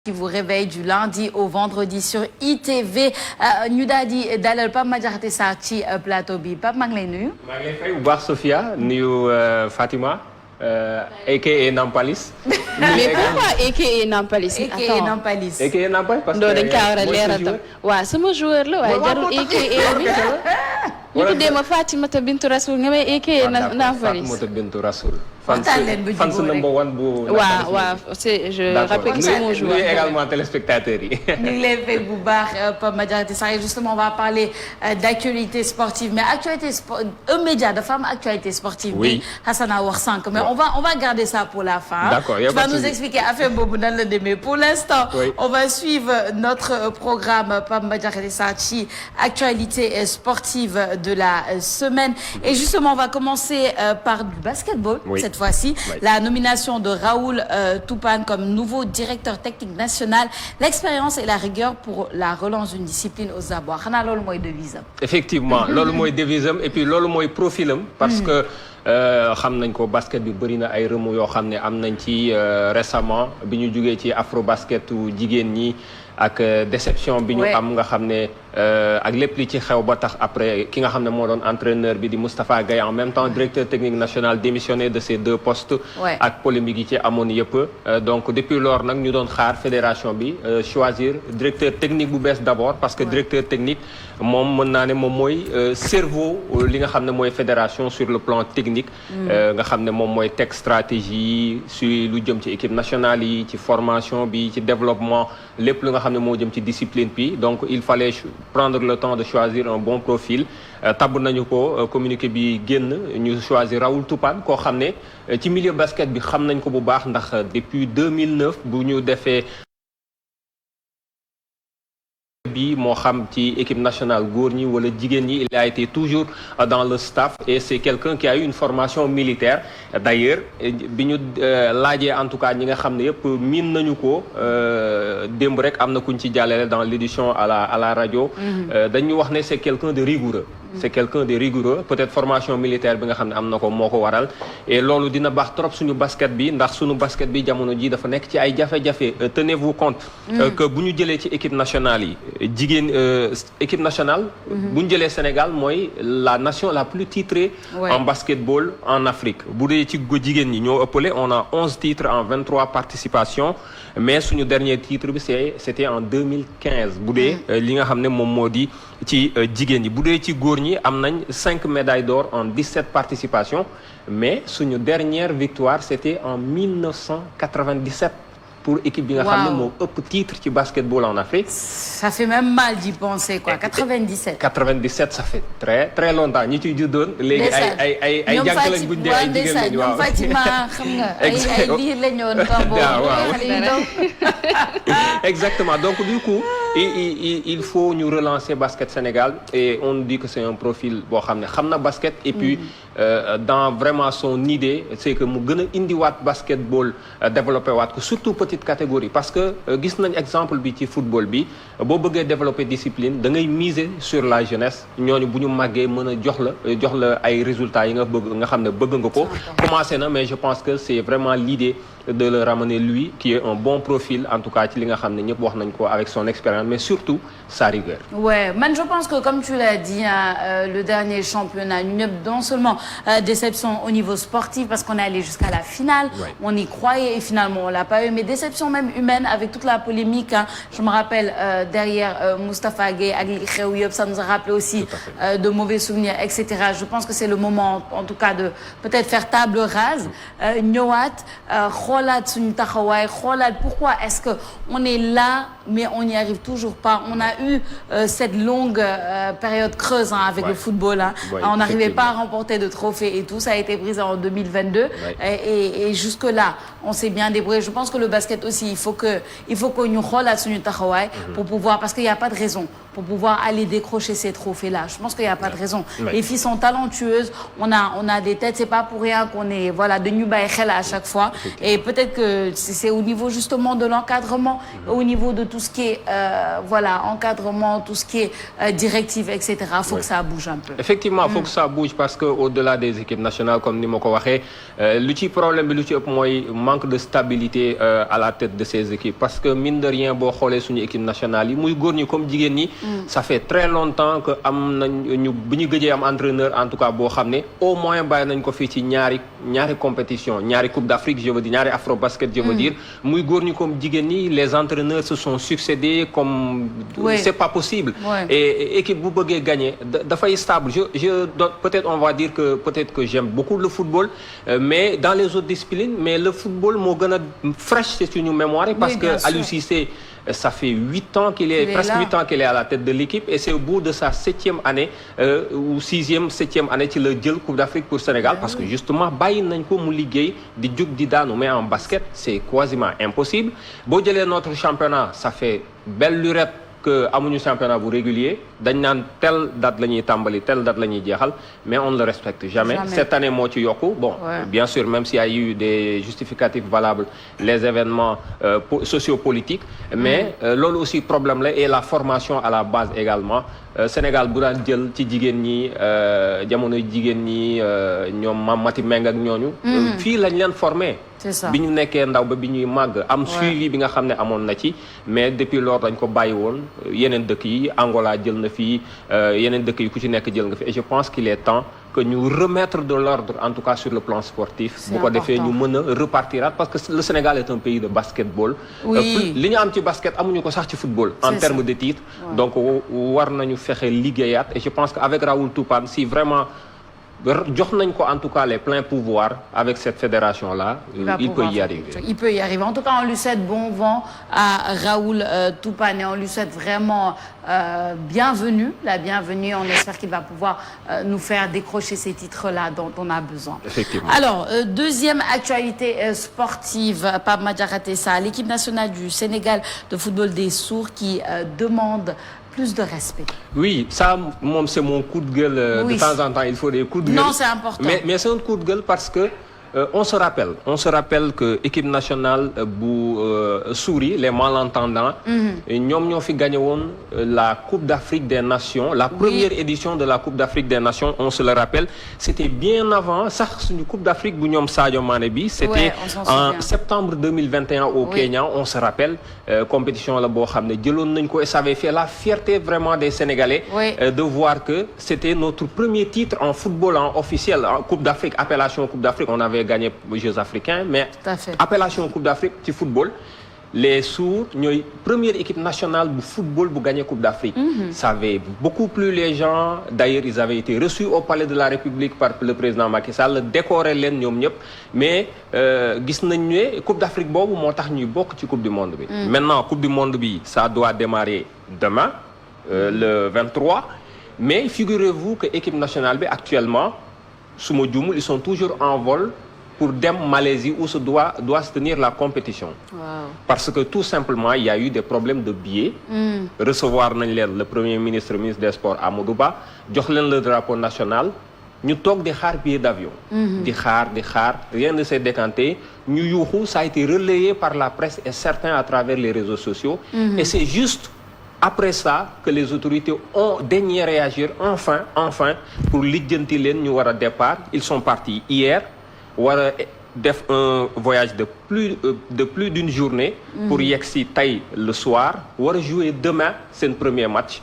qui vous réveille du lundi au vendredi sur ITV ñu daal di dalal Pape Madiakhaté Sarr ci plateau bi Pape maa ngi lay nuyu. maa ngi lay fay bu baax Sophia nuyu Fatima aka Nampalis. mais pourquoi aka Nampalis. aka Nampalis. aka Nampalis parce que dañ kaa war a leeral tam waaw sama joueur la waaye jarul aka bi. ñu tuddee ma Fatimata Bintou Rasoul nga may aka Nampalis. Fatimata Bintou Rasoul. fan number one bu. waaw c'est je rappelle que c'est mon joueur. Nous également téléspectateurs yi. ñu ngi lay fay bu baax Pape Madiakhaté Sarr justement on va parler d'actualité sportive mais un média dafa am actualité sportive. oui Hassana wax sànq mais on va garder ça pour la fin. d'accord tu vas nous expliquer affaire boobu nan la demee pour l'instant. oui. On va suivre notre programme Pape Madiakhaté Sarr ci actualité sportive de la semaine et justement on va commencer par du basketball. oui. Cette fois-ci, oui. La nomination de Raoul Toupane comme nouveau directeur technique national, l'expérience et la rigueur pour la relance d'une discipline aux abois. Xanaa loolu mooy devise am. Effectivement loolu mooy devise am et puis loolu mooy profil am parce que xam nañ ko basket bi bëri na ay remous yoo xam ne am nañ ci récemment bi ñu jugee ci afro basketu jigéen ñi ak déception bi ñu am nga xam ne ak lépp li ci xew ba tax après ki nga xam ne moo doon entraîneur bi di Moustapha Gaye en même temps directeur technique national démissionné de ces deux postes ak polémique yi ci amoon yëpp donc depuis lors nag ñu doon xaar fédération bi choisir directeur technique bu bees d'abord parce que directeur technique moom mën naa ne moom mooy cerveau li nga xam ne mooy fédération sur le plan technique nga xam ne moom mooy teg stratégie si lu jëm ci équipe nationale yi ci formation bi ci développement lépp lu nga xam ne moo jëm ci discipline bi donc il fallait prendre le temps de choisir un bon profil tabb nañu ko communiqué bi génn ñu choisir Raoul Toupane koo xam ne ci milieu basket bi xam nañ ko bu baax ndax depuis 2009 bu ñu defee bi moo xam ci équipe nationale góor ñi wala jigéen ñi il a été toujours dans le staff et c'est quelqu'un qui a eu une formation militaire d'ailleurs bi ñu laajee en tout cas ñi nga xam ne yëpp miin nañu ko démb rek am na kuñ ci jàllale dans l'édition à la radio dañu wax ne c'est quelqu'un de rigoureux c'est quelqu'un de rigoureux peut-être formation militaire bi nga xam ne am na ko moo ko waral et loolu dina baax trop suñu basket bi ndax suñu basket bi jamono ji dafa nekk ci ay jafe-jafe tenez-vous compte que bu ñu jëlee ci équipe nationale yi jigéen équipe nationale bu ñu jëlee Sénégal mooy la nation la plus titrée en basketball en Afrique bu dee ci jigéen ñi ñoo ëppale on a 11 titres en 23 participations mais suñu dernier titre bi c'était en 2015 bu dee li nga xam ne moom moo di ci jigéen ñi bu dee ci góor ñi am nañ 5 médailles d'or en 17 participations mais suñu dernière victoire c'était en 1997 pour équipe bi nga xam ne moo ëpp titre ci basketball en Afrique. Ça fait même mal d'y penser quoi 97. 97 ça fait très très longtemps ñi ciy juddoon. léegi ay jànk lañ buñ dee ay jigéen lañ waaw ñoom Fatima xam nga ay liir lañ woon exactement donc du coup il faut ñu relancer basket Sénégal et on dit que c'est un profil boo xam ne xam na basket et puis dans vraiment son idée c'est que mu gën a indiwaat basketball développé waat ko surtout petite catégorie parce que gis nañ exemple bi ci football bi boo bëggee développer discipline da ngay miser sur la jeunesse ñooñu bu ñu màggee mën a jox la ay résultats yi nga bëgg nga xam ne bëgg nga ko commencé na mais je pense que c'est vraiment l'idée de le ramener lui qui est un bon profil en tout cas ci li nga xam ne ñëpp wax nañ ko avec son expérience mais surtout sa rigueur. Ouais, man je pense que comme tu l'as dit le dernier championnat ñu ñëpp non seulement déception au niveau sportif parce qu'on est allé jusqu'à la finale on y croyait et finalement on l'a pas eu mais déception même humaine avec toute la polémique je me rappelle derrière Moustapha Gueye ak li xew yëpp ça nous a rappelé aussi de mauvais souvenirs etc. Je pense que c'est le moment en tout cas de peut-être faire table rase ñëwaat xoolaat suñu taxawaay xoolaat pourquoi est-ce que on est là mais on n'y arrive toujours pas on a eu cette longue période creuse avec le football on n'arrivait pas à remporter de trophées et tout ça a été brisé en 2022 et jusque là on s'est bien débrouillé je pense que le basket aussi il faut que ñu xoolaat suñu taxawaay pour pouvoir parce qu'il y a pas de raison pour pouvoir aller décrocher ces trophées-là je pense qu'il y a pas de raison les filles sont talentueuses on a des têtes c'est pas pour rien qu'on est voilà dañu bàyyi xel à chaque fois et peut-être que c'est au niveau justement de l'encadrement, au niveau de tout ce qui est voilà, encadrement, tout ce qui est directive, etc. Il faut que ça bouge un peu. Effectivement, il faut que ça bouge parce que au-delà des équipes nationales, comme ni ma ko waxee lu ci problème bi lu ci ëpp mooy manque de stabilité à la tête de ces équipes parce que mine de rien boo xoolee suñu équipe nationale yi muy góor ñi comme jigéen ñi. Ça fait très longtemps que am nañ ñu bu ñu gëjee am entraîneur en tout cas boo xam ne au moins bàyyi nañ ko fii ci ñaari compétition ñaari coupe d'Afrique je veux dire ñaari afro basket je veux dire muy góor ñi comme jigéen ñi les entraîneurs se sont succédés comme c'est pas possible et équipe bu bëggee gagner dafay stable peut-être on va dire que peut-être que j'aime beaucoup le football mais dans les autres disciplines mais le football moo gën a fraîche c'est une mémoire parce que Aliou Cissé ça fait 8 ans presque 8 ans qu'il est à la tête de l'équipe et c'est au bout de sa 7e année ou 7e année ci la jël Coupe d'Afrique pour Sénégal parce que justement bàyyi nañ ko mu liggéey di jug di daanu mais en basket c'est quasiment impossible boo jëlee notre championnat ça fait belle lurette que amuñu championnat bu régulier dañ naan telle date la ñuy tàmbali telle date la ñuy jeexal mais on ne le respecte jamais cette année moo ci yokku bon bien sûr même s'il y a eu des justificatifs valables les événements sociopolitiques mais loolu aussi problème la et la formation à la base également Sénégal bu daan jël ci jigéen ñi jamono jigéen ñi ñoom Mame Mati Meng ak ñooñu fii lañ leen formé bi ñu nekkee ndaw ba bi ñuy màgg am suivi bi nga xam ne amoon na ci mais depuis lors dañ ko bàyyi woon yeneen dëkk yi Angola jël na fii yeneen dëkk yi ku ci nekk jël nga fi et je pense qu'il est temps que ñu remettre de l'ordre en tout cas sur le plan sportif bu ko defee ñu mën a repartiraat parce que le Sénégal est un pays de basketball li ñu am ci basket amuñu ko sax ci football en termes de titres donc war nañu fexe liggéeyaat et je pense que avec Raoul Toupane si vraiment jox nañ ko en tout cas les pleins pouvoirs avec cette fédération là il peut y arriver. Il peut y arriver. En tout cas, on lui souhaite bon vent à Raoul Toupane et on lui souhaite vraiment la bienvenue. On espère qu'il va pouvoir nous faire décrocher ces titres-là dont on a besoin. Effectivement. Alors, deuxième actualité sportive, Pape Madiaraté Sarr, l'équipe nationale du Sénégal de football des sourds qui demande plus de respect. Oui, ça, c'est mon coup de gueule. De temps en temps, il faut des coups de gueule. Non, c'est important. Mais c'est un coup de gueule parce que on se rappelle que équipe nationale bu Souris, les malentendants, ñoom ñoo fi gagné woon la Coupe d'Afrique des Nations, la première édition de la Coupe d'Afrique des Nations, on se le rappelle, c'était bien avant sax suñu Coupe d'Afrique bu ñoom Sadio Mané bi, c'était en septembre 2021 au Kenya, on se rappelle, compétition la boo xam ne jëloon nañ ko et ça avait fait la fierté vraiment des Sénégalais de voir que c'était notre premier titre en football officiel, en Coupe d'Afrique, appellation Coupe d'Afrique, on avait gagné les Jeux africains mais appellation Coupe d'Afrique ci football les sourds ñooy première équipe nationale bu football bu gagné Coupe d'Afrique ça avait beaucoup plu les gens d'ailleurs ils avaient été reçus au palais de la République par le président Macky Sall décoré leen ñoom ñëpp mais gis nañ ne Coupe d'Afrique boobu moo tax ñuy bokk ci Coupe du Monde bi maintenant Coupe du Monde bi ça doit démarrer demain le 23 mais figurez-vous que équipe nationale bi actuellement su ma juumul ils sont toujours en vol pour dem Malaisie où doit se tenir la compétition. Parce que tout simplement il y a eu des problèmes de billets. Recevoir nañ leen le premier ministre des Sports Amadou Ba jox leen le drapeau national ñu toog di xaar billet d'avion. di xaar rien ne s'est décanté ñu yuuxu ça a été relayé par la presse et certains à travers les réseaux sociaux. Et c'est juste après ça que les autorités ont daigné réagir enfin pour lijjanti leen ñu war a départ ils sont partis hier war a def un voyage de plus d'une journée pour yegsi tey le soir war a jouer demain seen premier match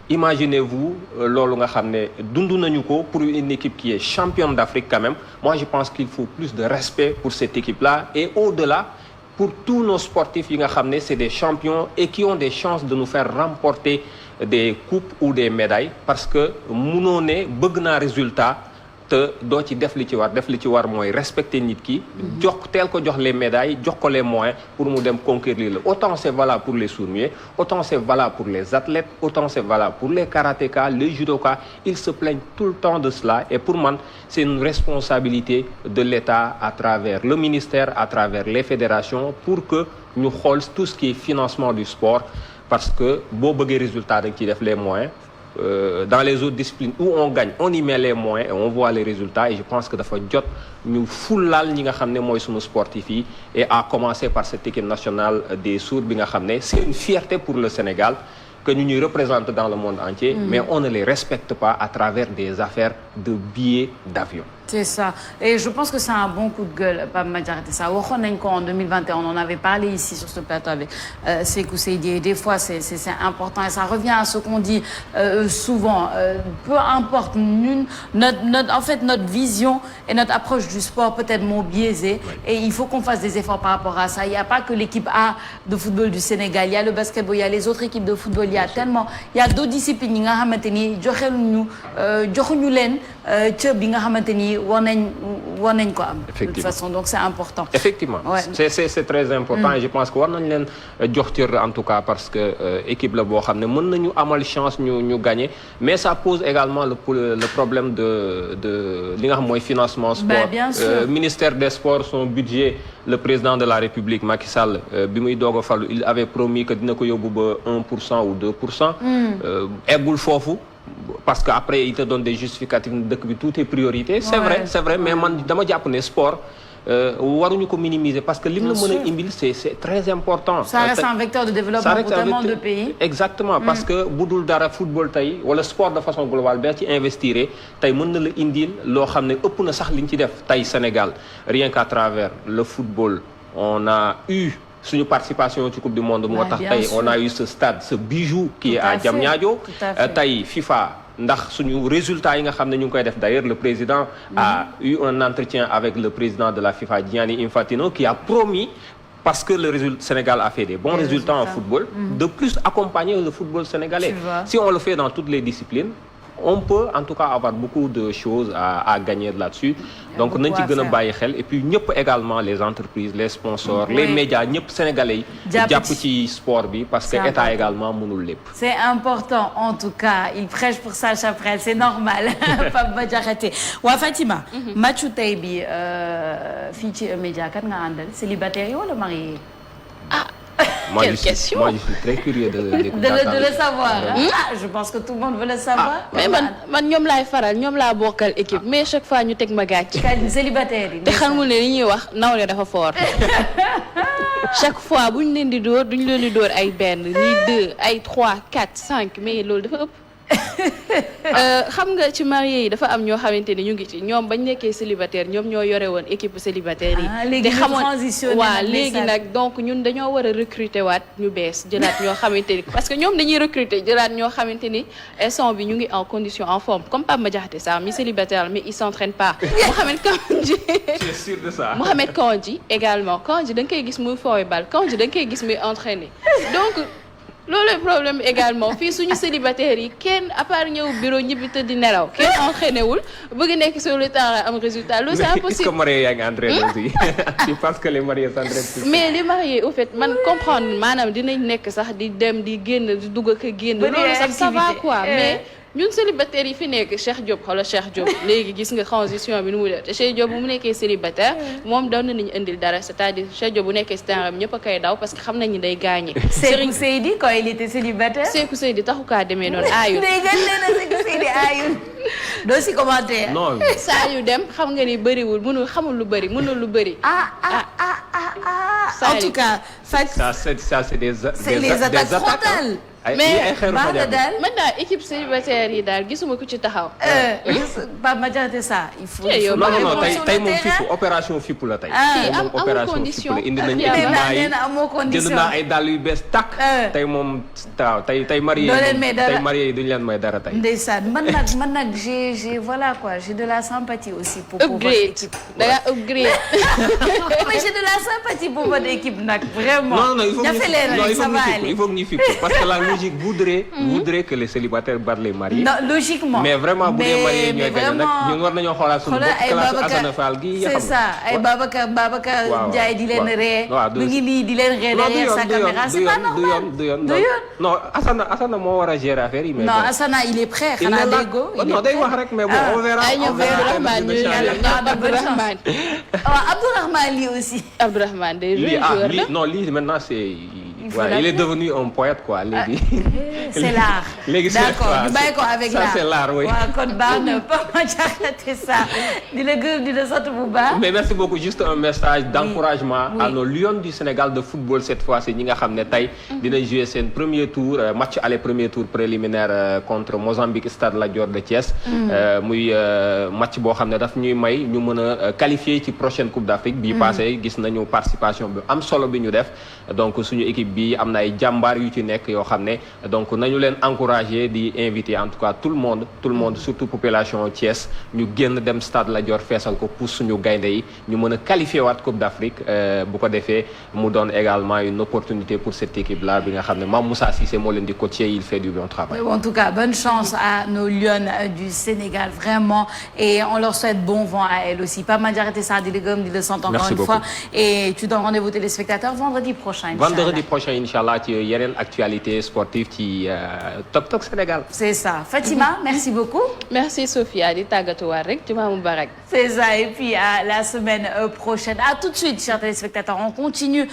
imaginez-vous loolu nga xam ne dund nañu ko pour une équipe qui est championne d'Afrique quand même moi je pense qu'il faut plus de respect pour cette équipe-là et au-delà pour tous nos sportifs yi nga xam ne c'est des champions et qui ont des chances de nous faire remporter des coupes ou des médailles parce que munoo ne bëgg naa résultat te doo ci def li ci war mooy respecter nit ki teel ko jox les médailles jox ko les moyens pour mu dem conquérir la autant c'est valable pour les sourds-muets autant c'est valable pour les athlètes autant c'est valable pour les karatékas les judokas ils se plaignent tout le temps de cela et pour man c'est une responsabilité de l'État à travers le ministère à travers les fédérations pour que ñu xool tout ce qui est financement du sport parce que boo bëggee résultat da nga ciy def les moyens dans les autres disciplines où on gagne on y met les moyens et on voit les résultats et je pense que dafa jot ñu fullaal ñi nga xam ne mooy sunu sportif yi et à commencer par cette équipe nationale des sourds bi nga xam ne c'est une fierté pour le Sénégal que ñu ñuy représente dans le monde entier mais on ne les respecte pas à travers des affaires de billets d'avion. C'est ça. Et je pense que c'est un bon coup de gueule, Pape Madiakhaté Sarr. Waxoon nañ ko en 2021, on en avait parlé ici sur ce plateau avec Sékou Seydi. Et des fois, c'est important. Et ça revient à ce qu'on dit souvent. Peu importe, en fait, notre vision et notre approche du sport peut être moins biaisée. Ouais. Et il faut qu'on fasse des efforts par rapport à ça. Il n'y a pas que l'équipe A de football du Sénégal. Il y a le basketball, il y a les autres équipes de football. Il y a tellement... Il y a d'autres disciplines. Nga xamanteni joxuñu leen ci bi nga xamanteni war nañ ko am. De toute façon, donc c'est important. Effectivement, ouais. c'est très important et je pense que war nañ leen jox cër en tout cas parce que équipe la boo xam ne mën nañu amal chance ñu gagner mais ça pose également le problème de li nga xam mooy financement sport. Bien sûr. Ministère des Sports, son budget, le président de la République Macky Sall bi muy doog a falu il avait promis que dina ko yóbbu ba 1% ou 2%. Eggul foofu. Parce que après il te donne des justificatifs dëkk bi tout est priorité. C'est vrai mais man dama jàpp ne sport waruñu ko minimiser parce que lim la mën a imbil c'est très important. Ça reste un vecteur de développement pour tellement de pays. Exactement parce que bu dul dara football tey wala sport de façon globale ba ci investir tey mën na la indil loo xam ne ëpp na sax liñ ci def tey Sénégal rien qu'à travers le football on a eu suñu participation ci coupe du monde moo tax tey on a eu ce stade ce bijou qui est à Diamniadio tey FIFA ndax suñu résultat yi nga xam ne ñu ngi koy def d'ailleurs le président a eu un entretien avec le président de la FIFA Gianni Infantino qui a promis parce que le Sénégal a fait des bons résultats en football de plus accompagner le football sénégalais si on le fait dans toutes les disciplines on peut en tout cas avoir beaucoup de choses à gagner là-dessus donc nañ ci gën a bàyyi xel et puis ñëpp également les entreprises les sponsors les médias ñëpp sénégalais yi jàpp ci sport bi parce que état également mënul lépp c'est important en tout cas il prêche pour sa chapelle c'est normal Pape Madiakhaté waa Fatima matchu tey bi fii ci média kat nga àndal célibataire yi wala marié Quelle question. Moi, je suis très curieux de le savoir. Je pense que tout le monde veut le savoir. Mais man ñoom laay faral ñoom laa bokkal équipe mais chaque fois ñu teg ma gàcc. Célibataire yi. te xamul ne li ñuy wax nawle dafa fort. chaque fois bu ñu leen di dóor duñu leen di dóor ay benn ni 2 ay 3 4 5 mais loolu dafa ëpp. xam nga ci marié yi dafa am ñoo xamante ni ñu ngi ci ñoom bañ nekkee célibataire ñoom ñoo yore woon équipe célibataire yi te xamoon waaw léegi nag donc ñun dañoo war a recruter waat ñu bees jëlaat ñoo xamante ni parce que ñoom dañuy recruter jëlaat ñoo xamante ni instant bi ñu ngi en condition en forme comme Pape Madiakhaté Sarr mi célibataire mais il s'entraîne pas Mohamed Kandji je suis sûr de ça Mohamed Kandji également Kandji da nga koy gis muy fooy bal Kandji da nga koy gis muy entraîner donc loolu problème également fii suñu célibataires yi kenn à part ñëw bureau ñibbi te di nelaw kenn entraîné wul bëgg nekk sur le terrain am résultat loolu c'est impossible. est-ce que mariés yaa ngi entraîné aussi tu penses que les mariés s'entraînent mais les mariés au fait man comprendre maanaam dinañ nekk sax di dem di génn di dugg ak a génn loolu sax ça va quoi mais ñun célibataires yi fi nekk Cheikh Diop xoolal Cheikh Diop léegi gis nga transition bi nu mu def te Cheikh Diop bu mu nekkee célibataire moom daw nañu indil dara c'est-à-dire Cheikh Diop bu nekkee terrain ñëpp a koy daw parce que xam nañu day gagné. Sékou Seydi quand il était célibataire. Sékou Seydi taxu kaa demee noonu aayul. Sékou Seydi aayul. doo si commenter. non saa yu dem xam nga ni bëriwul xamul lu bëri mënul lu bëri. en tout cas. ça c'est les attaques frontales. mais man daal équipe célibataire yi daal gisuma ku ci taxaw. Pape Madiakhaté Sarr il faut. non tey moom fipp opération fipp la tey. am condition indi nañu jënd naa ay dàll yu bees tàkk. tey moom tey marié yi duñu leen may dara tey. ndeysaan man nag j'ai voilà quoi j'ai de la sympathie aussi pour votre équipe. da nga upgrade. mais j'ai de la sympathie pour votre équipe nag vraiment. non il faut que ñu fipp parce que la logique voudrait que les célibataires battent les mariés. Non, logiquement. Mais vraiment bu dee mariés ñooy gagné nag ñun war nañoo xoolaat suñu bopp classe Assane Fall gi c'est ça ay Babacar Ndiaye di leen ree mu ngi nii di leen ree derrière sa caméra c'est pas normal du yoon non Assane moo war a gérer affaire yi mais non Assane il est prêt xanaa déggoo non day wax rek mais bon on verra Abdourahmane lii aussi Abdourahmane day joueur la non lii maintenant c'est il est devenu un poète quoi léegi. C'est l'art. léegi c'est d'accord ñu bàyyi ko avec l'art. ça c'est l'art oui. waaw kon baax na Papa Diakhaté ça di la gërëm di la sant bu baax. mais merci beaucoup juste un message d'encouragement à nos Lions du Sénégal de football cette fois-ci ñi nga xam ne tey dinañ jouer seen premier tour match aller premier tour préliminaire contre Mozambique Stade Lat Dior de Thiès. muy match boo xam ne daf ñuy may ñu mën a qualifier ci prochaine Coupe d'Afrique bii passé gis nañu participation bi am solo bi ñu def donc suñu équipe bi am na ay jàmbaar yu ci nekk yoo xam ne donc nañu leen encourager di inviter en tout cas tout le monde surtout population Thiès ñu génn dem Stade Lat Dior feesal ko pour suñu gaynde yi ñu mën a qualifier waat Coupe d'Afrique bu ko defee mu doon également une opportunité pour cette équipe là bi nga xam ne Mame Moussa Cissé moo leen di coacher il fait du bon travail. En tout cas bonne chance à nos Lions du Sénégal vraiment et on leur souhaite bon vent à elles aussi. Papa Diakhaté ça di la gërëm di la sant encore une fois et tu donnes rendez-vous téléspectateurs vendredi prochain. Vendredi prochain inchallah ci yeneen actualité sportive ci Tok Tok Sénégal. C'est ça Fatima merci beaucoup. merci Sophia di tàggatuwaat rek Juma Mubarak. C'est ça et puis à la semaine prochaine. À tout de suite chers téléspectateurs on continue.